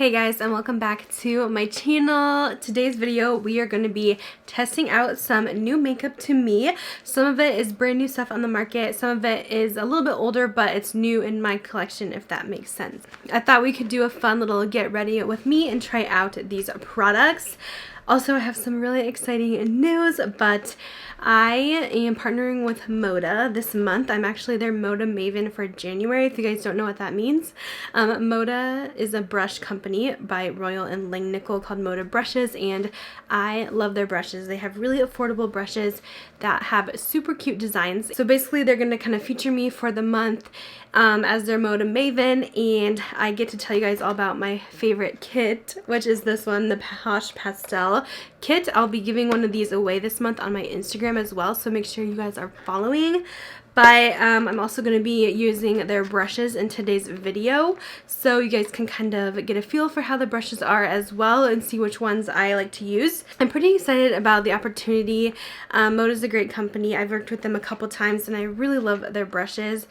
Hey guys, and welcome back to my channel. Today's video we are going to be testing out some new makeup to me. Some of it is brand new stuff on the market, some of it is a little bit older but it's new in my collection, if that makes sense. I thought we could do a fun little get ready with me and try out these products. Also, I have some really exciting news, but I am partnering with MŌDA this month. I'm actually their MŌDA Maven for January, if you guys don't know what that means. MŌDA is a brush company by Royal and Langnickel called MŌDA Brushes, and I love their brushes. They have really affordable brushes that have super cute designs. So basically, they're going to kind of feature me for the month as their MŌDA Maven, and I get to tell you guys all about my favorite kit, which is this one, the Posh Pastel kit. I'll be giving one of these away this month on my Instagram as well, so make sure you guys are following. But I'm also going to be using their brushes in today's video, so you guys can kind of get a feel for how the brushes are as well and see which ones I like to use. I'm pretty excited about the opportunity. MŌDA is a great company. I've worked with them a couple times and I really love their brushes.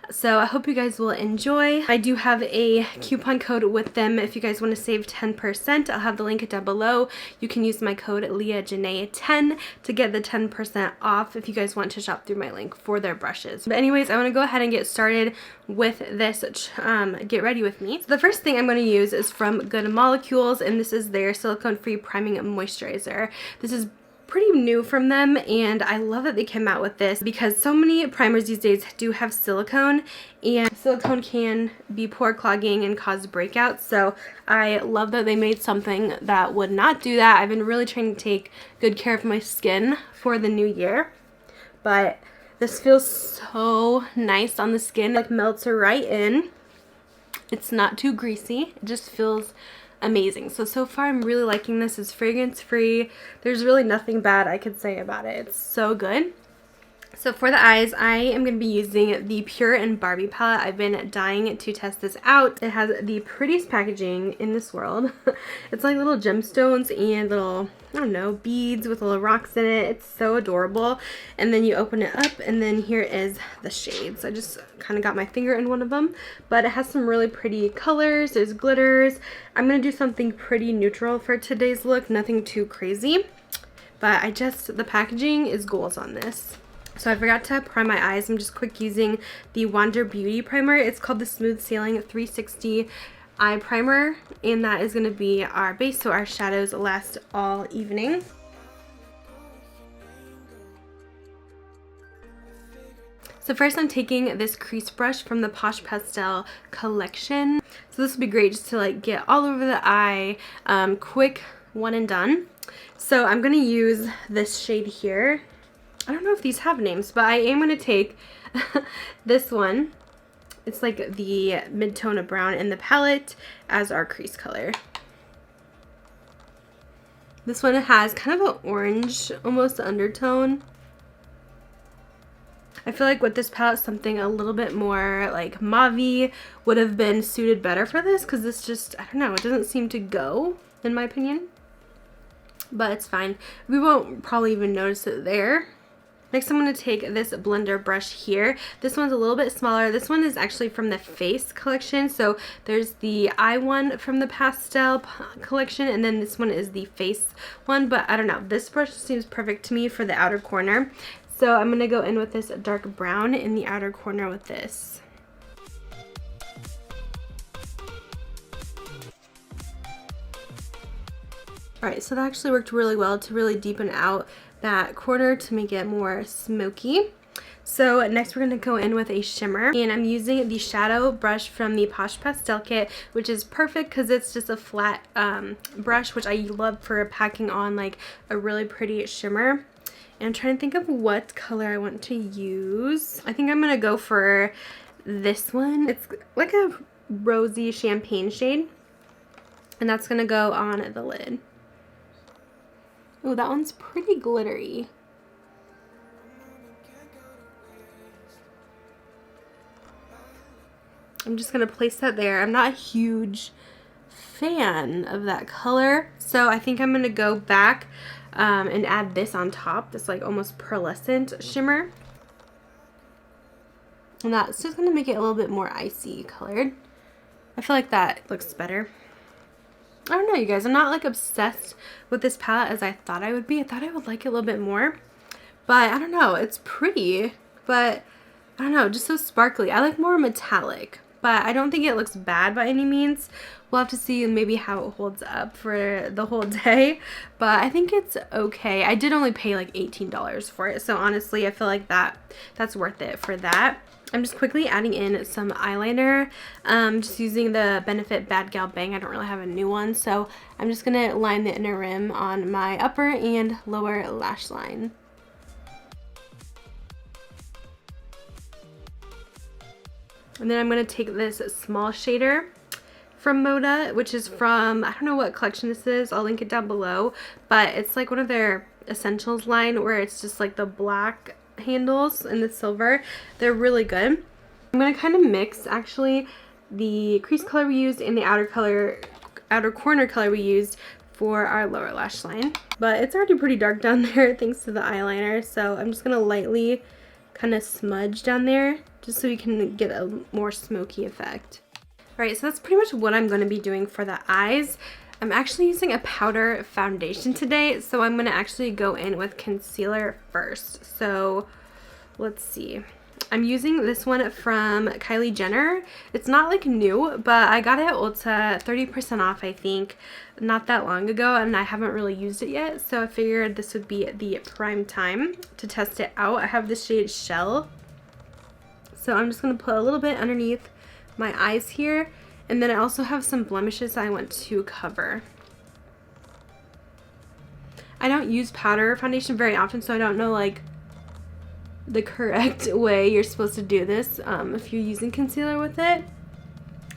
So I hope you guys will enjoy. I do have a coupon code with them if you guys want to save 10%. I'll have the link down below. You can use my code Leah Janae 10 to get the 10% off if you guys want to shop through my link for their brushes. But anyways, I want to go ahead and get started with this get ready with me. So the first thing I'm going to use is from Good Molecules, and this is their silicone free priming moisturizer. This is pretty new from them, and I love that they came out with this because so many primers these days do have silicone, and silicone can be pore clogging and cause breakouts. So I love that they made something that would not do that. I've been really trying to take good care of my skin for the new year, but this feels so nice on the skin. Like, melts right in. It's not too greasy. It just feels amazing. So far I'm really liking this. It's fragrance free. There's really nothing bad I could say about it. It's so good. So for the eyes, I am going to be using the Pure and Barbie palette. I've been dying to test this out. It has the prettiest packaging in this world. It's like little gemstones and little, I don't know, beads with little rocks in it. It's so adorable. And then you open it up, and then here is the shades. I just kind of got my finger in one of them, but it has some really pretty colors. There's glitters. I'm going to do something pretty neutral for today's look, nothing too crazy, but the packaging is goals on this. So I forgot to prime my eyes. I'm just quick using the Wander Beauty primer. It's called the Smooth Sailing 360 Eye Primer, and that is going to be our base, so our shadows last all evening. So first I'm taking this crease brush from the Posh Pastel collection. So this will be great just to like get all over the eye, quick one and done. So I'm going to use this shade here. I don't know if these have names, but I am going to take this one. It's like the mid-tone of brown in the palette as our crease color. This one has kind of an orange, almost undertone. I feel like with this palette, something a little bit more like mauve-y would have been suited better for this, because this just, I don't know, it doesn't seem to go, in my opinion. But it's fine. We won't probably even notice it there. Next, I'm going to take this blender brush here. This one's a little bit smaller. This one is actually from the Face collection. So there's the eye one from the Pastel collection, and then this one is the Face one. But I don't know. This brush seems perfect to me for the outer corner. So I'm going to go in with this dark brown in the outer corner with this. Alright, so that actually worked really well to really deepen out that corner to make it more smoky. So next we're going to go in with a shimmer, and I'm using the shadow brush from the Posh Pastel kit, which is perfect because it's just a flat brush, which I love for packing on like a really pretty shimmer. And I'm trying to think of what color I want to use. I think I'm going to go for this one. It's like a rosy champagne shade, and that's going to go on the lid. Oh, that one's pretty glittery. I'm just going to place that there. I'm not a huge fan of that color, so I think I'm going to go back and add this on top, this like almost pearlescent shimmer. And that's just going to make it a little bit more icy colored. I feel like that looks better. I don't know, you guys. I'm not like obsessed with this palette as I thought I would be. I thought I would like it a little bit more. But I don't know. It's pretty. But I don't know. Just so sparkly. I like more metallic. But I don't think it looks bad by any means. We'll have to see maybe how it holds up for the whole day. But I think it's okay. I did only pay like $18 for it. So honestly, I feel like that's worth it for that. I'm just quickly adding in some eyeliner, just using the Benefit Bad Gal Bang. I don't really have a new one, so I'm just going to line the inner rim on my upper and lower lash line. And then I'm going to take this small shader from MŌDA, which is from, I don't know what collection this is. I'll link it down below, but it's like one of their essentials line where it's just like the black handles and the silver. They're really good. I'm going to kind of mix actually the crease color we used and the outer corner color we used for our lower lash line. But it's already pretty dark down there thanks to the eyeliner, so I'm just going to lightly kind of smudge down there just so we can get a more smoky effect. Alright, so that's pretty much what I'm going to be doing for the eyes. I'm actually using a powder foundation today, so I'm going to actually go in with concealer first. So let's see. I'm using this one from Kylie Jenner. It's not like new, but I got it at Ulta 30% off, I think, not that long ago, and I haven't really used it yet, so I figured this would be the prime time to test it out. I have the shade Shell, so I'm just going to put a little bit underneath my eyes here. And then I also have some blemishes I want to cover. I don't use powder foundation very often, so I don't know like the correct way you're supposed to do this if you're using concealer with it.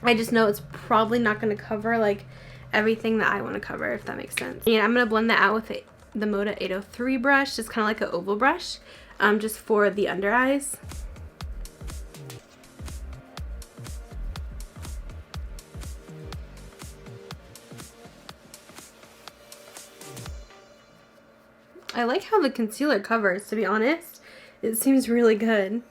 I just know it's probably not going to cover like everything that I want to cover, if that makes sense. And I'm going to blend that out with the MŌDA 803 brush, just kind of like an oval brush, just for the under eyes. I like how the concealer covers, to be honest. It seems really good.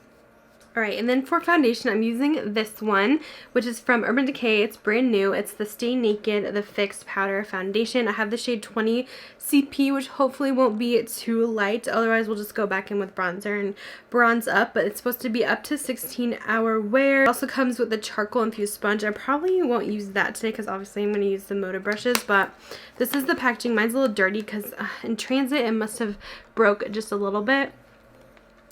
Alright, and then for foundation, I'm using this one, which is from Urban Decay. It's brand new. It's the Stay Naked, the Fixed Powder Foundation. I have the shade 20 CP, which hopefully won't be too light. Otherwise, we'll just go back in with bronzer and bronze up. But it's supposed to be up to 16-hour wear. It also comes with a charcoal infused sponge. I probably won't use that today because obviously I'm going to use the MŌDA brushes. But this is the packaging. Mine's a little dirty because in transit it must have broke just a little bit.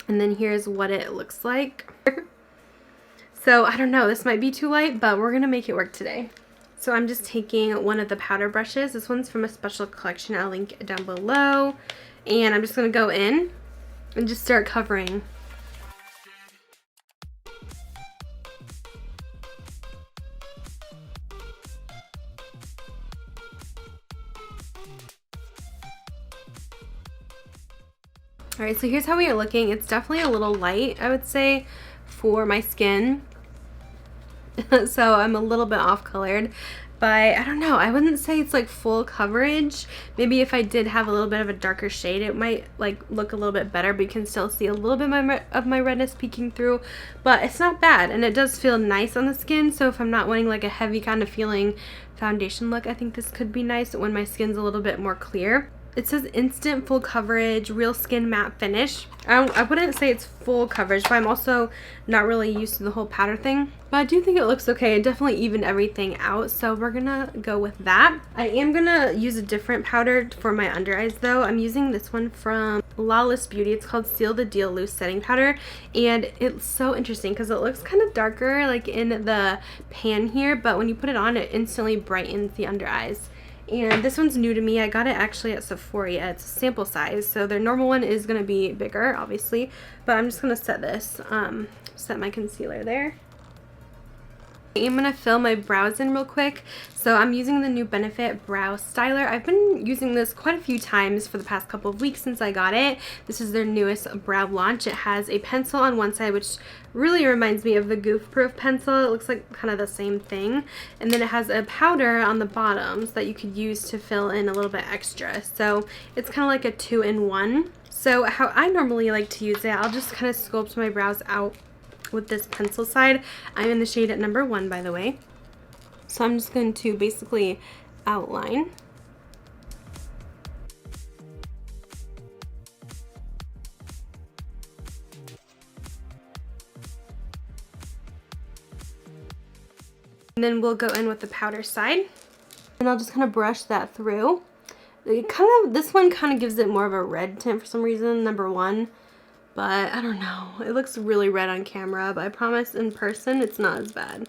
And then here's what it looks like. So I don't know, this might be too light, but we're gonna make it work today. So I'm just taking one of the powder brushes. This one's from a special collection. I'll link it down below. And I'm just gonna go in and just start covering. Alright, so here's how we are looking. It's definitely a little light, I would say, for my skin. So I'm a little bit off colored. But I don't know, I wouldn't say it's like full coverage. Maybe if I did have a little bit of a darker shade, it might like look a little bit better, but you can still see a little bit of my redness peeking through. But it's not bad, and it does feel nice on the skin. So if I'm not wanting like a heavy kind of feeling foundation look, I think this could be nice when my skin's a little bit more clear. It says instant full coverage, real skin matte finish. I wouldn't say it's full coverage, but I'm also not really used to the whole powder thing. But I do think it looks okay. It definitely evened everything out, so we're gonna go with that. I am gonna use a different powder for my under eyes though. I'm using this one from Lawless Beauty. It's called Seal the Deal Loose Setting Powder, and it's so interesting because it looks kind of darker like in the pan here, but when you put it on, it instantly brightens the under eyes. And this one's new to me. I got it actually at Sephora. It's a sample size, so their normal one is going to be bigger, obviously. But I'm just going to set this, set my concealer there. I'm going to fill my brows in real quick. So I'm using the new Benefit Brow Styler. I've been using this quite a few times for the past couple of weeks since I got it. This is their newest brow launch. It has a pencil on one side, which really reminds me of the Goof Proof pencil. It looks like kind of the same thing. And then it has a powder on the bottoms that you could use to fill in a little bit extra. So it's kind of like a 2-in-1. So how I normally like to use it, I'll just kind of sculpt my brows out with this pencil side. I'm in the shade at number 1, by the way. So I'm just going to basically outline. And then we'll go in with the powder side. And I'll just kind of brush that through. This one kind of gives it more of a red tint for some reason, number one. But I don't know. It looks really red on camera, but I promise in person it's not as bad.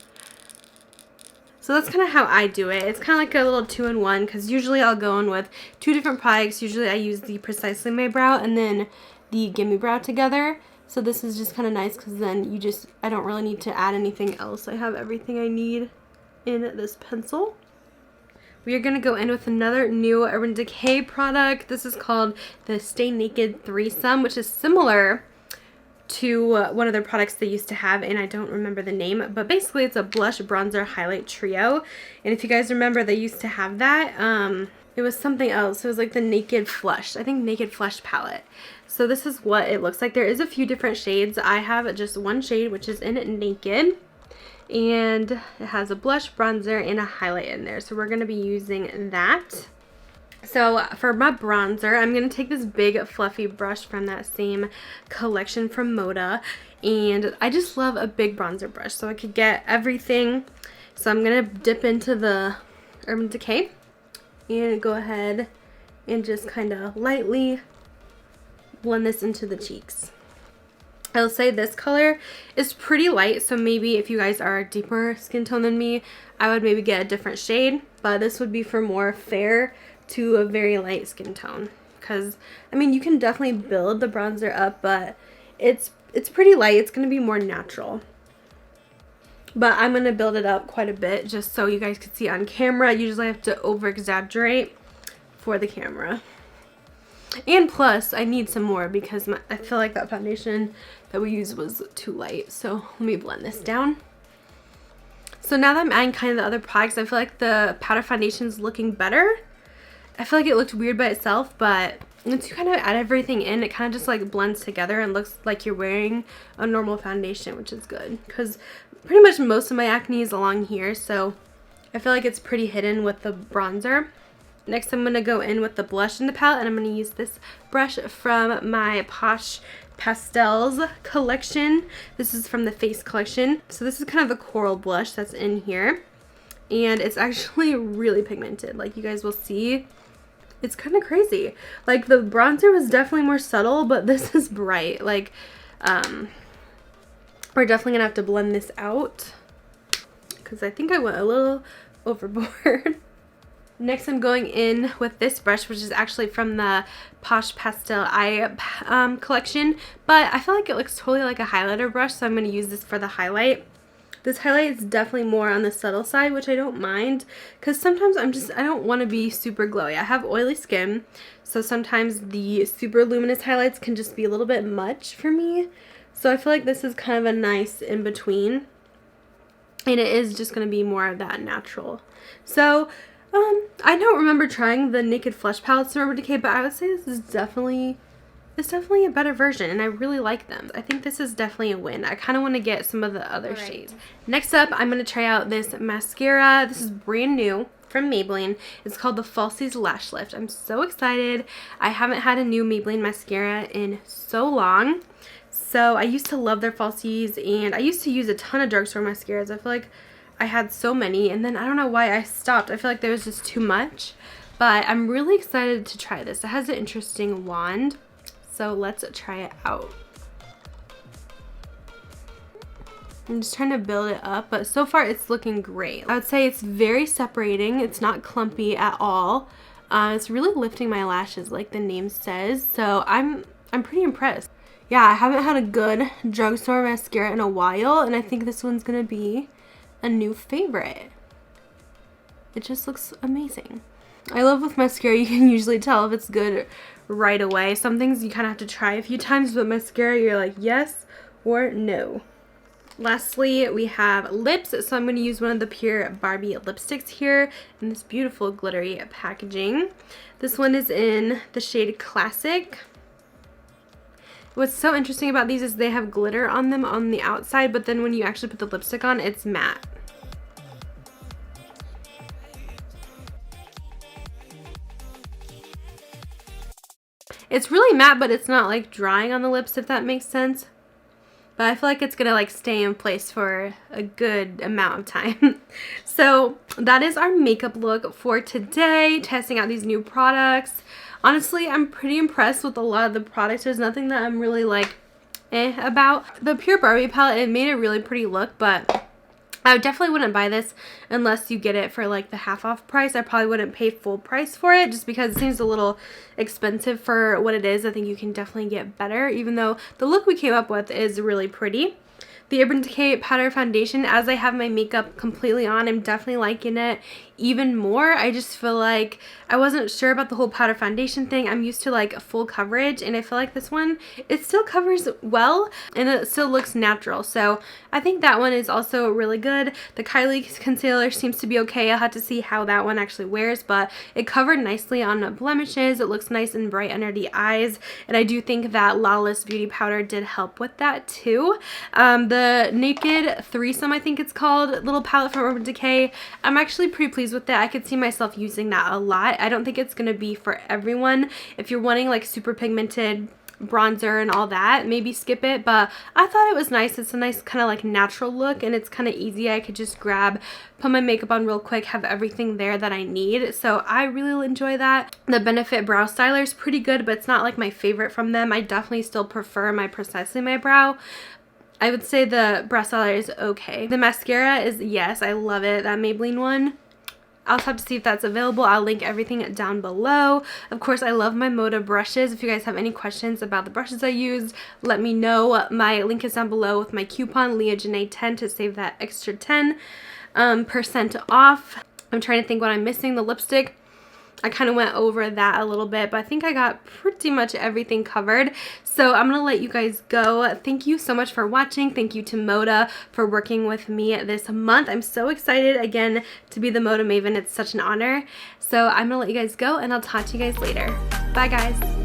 So that's kind of how I do it. It's kind of like a little 2-in-1 because usually I'll go in with 2 different products. Usually I use the Precisely Made Brow and then the Gimme Brow together. So this is just kind of nice because then I don't really need to add anything else. I have everything I need in this pencil. We are going to go in with another new Urban Decay product. This is called the Stay Naked Threesome, which is similar to one of their products they used to have, and I don't remember the name, but basically it's a blush bronzer highlight trio. And if you guys remember, they used to have that. It was something else. It was like the Naked Flush, I think Naked Flush palette. So this is what it looks like. There is a few different shades. I have just one shade, which is in Naked, and it has a blush, bronzer, and a highlight in there. So we're going to be using that. So for my bronzer, I'm going to take this big fluffy brush from that same collection from MŌDA. And I just love a big bronzer brush so I could get everything. So I'm going to dip into the Urban Decay and go ahead and just kind of lightly blend this into the cheeks. I'll say this color is pretty light, so maybe if you guys are a deeper skin tone than me, I would maybe get a different shade. But this would be for more fair to a very light skin tone, because I mean you can definitely build the bronzer up, but it's pretty light. It's going to be more natural, but I'm going to build it up quite a bit just so you guys can see on camera. Usually I have to over exaggerate for the camera, and plus I need some more because I feel like that foundation that we used was too light. So let me blend this down. So now that I'm adding kind of the other products, I feel like the powder foundation is looking better. I feel like it looked weird by itself, but once you kind of add everything in, it kind of just like blends together and looks like you're wearing a normal foundation, which is good because pretty much most of my acne is along here, so I feel like it's pretty hidden with the bronzer. Next, I'm going to go in with the blush in the palette, and I'm going to use this brush from my Posh Pastels collection. This is from the Face collection. So this is kind of the coral blush that's in here, and it's actually really pigmented. Like you guys will see, it's kind of crazy. Like the bronzer was definitely more subtle, but this is bright. Like we're definitely gonna have to blend this out because I think I went a little overboard. Next, I'm going in with this brush, which is actually from the Posh Pastel Eye collection, but I feel like it looks totally like a highlighter brush, so I'm going to use this for the highlight. This highlight is definitely more on the subtle side, which I don't mind, because sometimes I don't want to be super glowy. I have oily skin, so sometimes the super luminous highlights can just be a little bit much for me. So I feel like this is kind of a nice in-between, and it is just going to be more of that natural. So I don't remember trying the Naked Flush palettes from Urban Decay, but I would say this is definitely a better version, and I really like them. I think this is definitely a win. I kind of want to get some of the other shades. Next up, I'm going to try out this mascara. This is brand new from Maybelline. It's called the Falsies Lash Lift. I'm so excited. I haven't had a new Maybelline mascara in so long. So I used to love their Falsies, and I used to use a ton of drugstore mascaras. I feel like I had so many, and then I don't know why I stopped. I feel like there was just too much, but I'm really excited to try this. It has an interesting wand, so let's try it out. I'm just trying to build it up, but so far it's looking great. I would say it's very separating. It's not clumpy at all. It's really lifting my lashes like the name says, so I'm pretty impressed. Yeah, I haven't had a good drugstore mascara in a while, and I think this one's gonna be a new favorite. It just looks amazing. I love with mascara, you can usually tell if it's good right away. Some things you kind of have to try a few times, but mascara, you're like yes or no. Lastly, we have lips, so I'm going to use one of the Pure Barbie lipsticks here in this beautiful glittery packaging. This one is in the shade Classic. What's so interesting about these is they have glitter on them on the outside, but then when you actually put the lipstick on, it's matte. It's really matte, but it's not like drying on the lips, if that makes sense. But I feel like it's gonna like stay in place for a good amount of time. So that is our makeup look for today, testing out these new products. Honestly, I'm pretty impressed with a lot of the products. There's nothing that I'm really like about. The Pure Barbie palette, it made a really pretty look, but I definitely wouldn't buy this unless you get it for like the half off price. I probably wouldn't pay full price for it just because it seems a little expensive for what it is. I think you can definitely get better, even though the look we came up with is really pretty. The Urban Decay Powder Foundation, as I have my makeup completely on, I'm definitely liking it even more. I just feel like I wasn't sure about the whole powder foundation thing. I'm used to like full coverage, and I feel like this one, it still covers well and it still looks natural. So I think that one is also really good. The Kylie concealer seems to be okay. I'll have to see how that one actually wears, but it covered nicely on blemishes. It looks nice and bright under the eyes, and I do think that Lawless Beauty Powder did help with that too. The Naked Threesome, I think it's called, little palette from Urban Decay, I'm actually pretty pleased with that. I could see myself using that a lot. I don't think it's going to be for everyone. If you're wanting like super pigmented bronzer and all that, maybe skip it, but I thought it was nice. It's a nice kind of like natural look, and it's kind of easy. I could just grab, put my makeup on real quick, have everything there that I need. So I really enjoy that. The Benefit Brow Styler is pretty good, but it's not like my favorite from them. I definitely still prefer my Precisely My Brow. I would say the brow styler is okay. The mascara is, yes, I love it. That Maybelline one. I'll have to see if that's available. I'll link everything down below. Of course, I love my MŌDA brushes. If you guys have any questions about the brushes I used, let me know. My link is down below with my coupon, Leah Janae 10, to save that extra 10% off. I'm trying to think what I'm missing. The lipstick, I kind of went over that a little bit, but I think I got pretty much everything covered. So I'm going to let you guys go. Thank you so much for watching. Thank you to MŌDA for working with me this month. I'm so excited again to be the MŌDA Maven. It's such an honor. So I'm going to let you guys go, and I'll talk to you guys later. Bye guys.